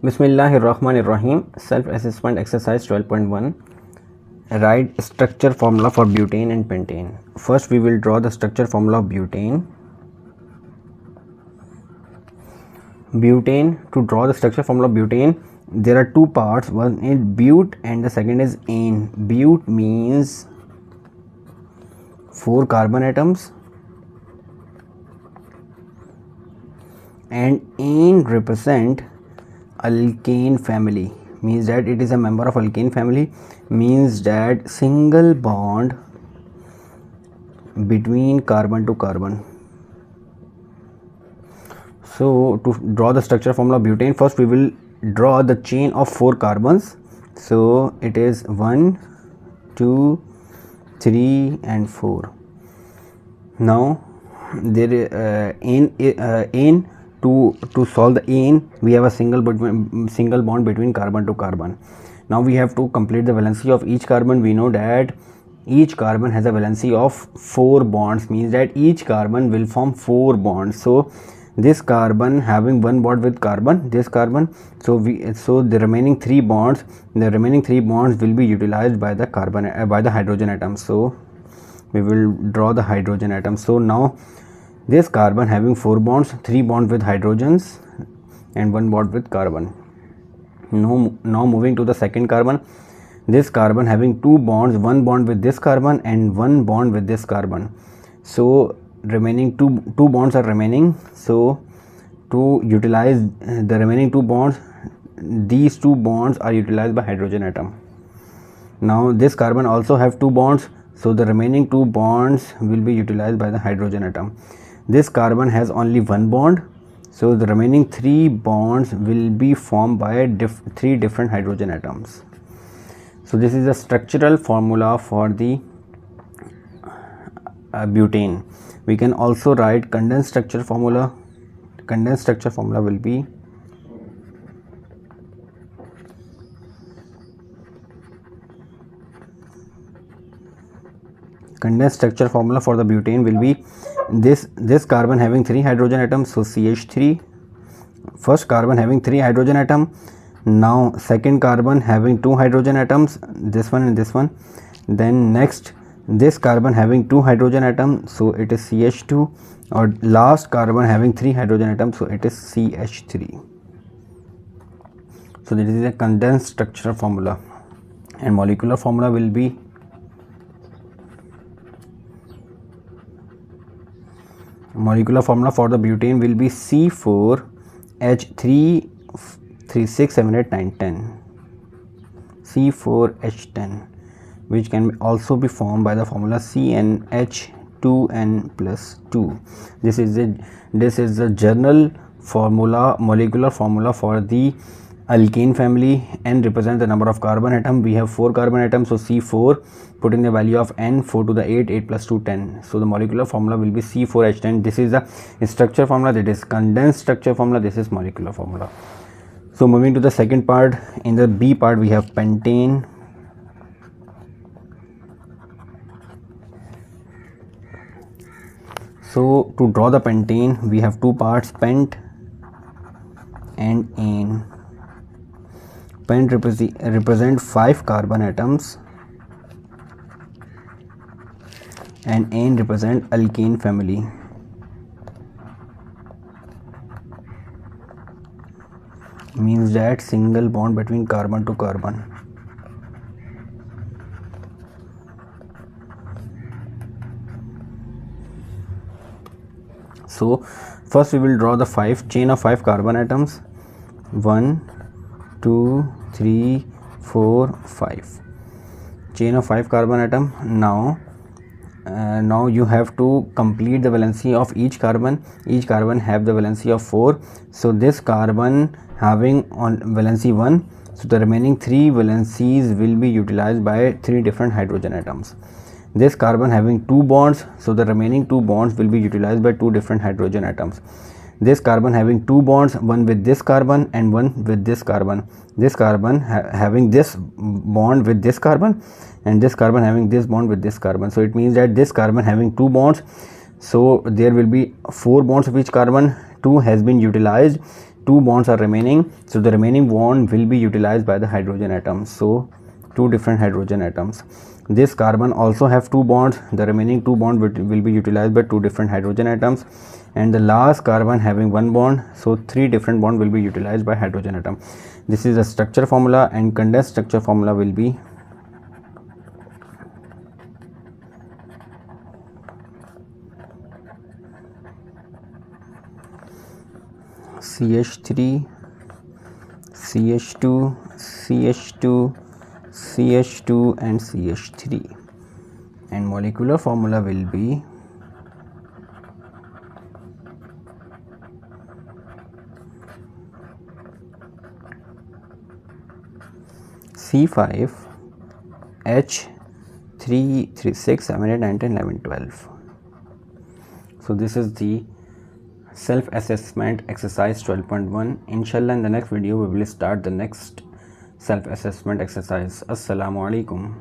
Bismillahirrahmanirrahim. Self-assessment exercise 12.1. Write structure formula for butane and pentane. First we will draw the structure formula of butane. To draw the structure formula of butane, there are two parts. One is but and the second is ane. But means 4 carbon atoms and ane represent alkane family, means that it is a member of alkane family, means that single bond between carbon to carbon. So to draw the structure formula of butane, first we will draw the chain of 4 carbons. So it is 1, 2, 3 and 4. Now there ane to solve the ane, we have a single bond between carbon to carbon. Now we have to complete the valency of each carbon. We know that each carbon has a valency of 4 bonds, means that each carbon will form 4 bonds. So this carbon having one bond with carbon, this carbon, so the remaining 3 bonds will be utilized by the by the hydrogen atom. So we will draw the hydrogen atom. So now this carbon having 4 bonds, 3 bonds with hydrogens and 1 bond with carbon. Now moving to the second carbon, this carbon having 2 bonds, 1 bond with this carbon and 1 bond with this carbon. So remaining two bonds are remaining. So to utilize the remaining 2 bonds, these 2 bonds are utilized by hydrogen atom. Now this carbon also have 2 bonds, so the remaining 2 bonds will be utilized by the hydrogen atom. This carbon has only 1 bond, so the remaining 3 bonds will be formed by 3 different hydrogen atoms. So this is the structural formula for the butane. We can also write condensed structure formula. Condensed structure formula will be for the butane will be this carbon having 3 hydrogen atoms, so CH3. First carbon having 3 hydrogen atom. Now second carbon having 2 hydrogen atoms, this one and this one. Then next this carbon having 2 hydrogen atoms, so it is CH2, or last carbon having 3 hydrogen atoms, so it is CH3. So this is a condensed structure formula, and molecular formula will be for the butane will be C4H3367810 C4H10, which can also be formed by the formula CnH2n+2. This is the general formula, molecular formula for the alkane family. N represents the number of carbon atom. We have 4 carbon atoms, so C4, putting the value of n, 4 to the 8, 8 plus 2, 10. So the molecular formula will be C4H10. This is the structure formula, that is condensed structure formula. This is molecular formula. So moving to the second part, in the B part we have pentane. So to draw the pentane, we have 2 parts, pent and ane. Pent represent 5 carbon atoms and ane represent alkane family. Means that single bond between carbon to carbon. So first we will draw the chain of 5 carbon atoms. 1, 2, 3, 4, 5. Chain of 5 carbon atom. Now you have to complete the valency of each carbon. Each carbon have the valency of 4. So this carbon having on valency 1, so the remaining 3 valencies will be utilized by 3 different hydrogen atoms. This carbon having 2 bonds, so the remaining 2 bonds will be utilized by 2 different hydrogen atoms. This carbon having 2 bonds, one with this carbon and one with this carbon. This carbon having this bond with this carbon, and this carbon having this bond with this carbon. So it means that this carbon having 2 bonds, so there will be 4 bonds of each carbon. 2 has been utilized 2 bonds are remaining, so the remaining bond will be utilized by the hydrogen atoms. So 2 different hydrogen atoms. This carbon also have 2 bonds, the remaining 2 bonds will be utilized by 2 different hydrogen atoms, and the last carbon having 1 bond, so 3 different bonds will be utilized by hydrogen atom. This is the structure formula, and condensed structure formula will be CH3, CH2, CH2, CH2 and CH3, and molecular formula will be C5 H3 3 6 7 8 9 10 11 12. So this is the self assessment exercise 12.1. Inshallah, in the next video we will start the next self assessment exercise. Assalamu alaikum.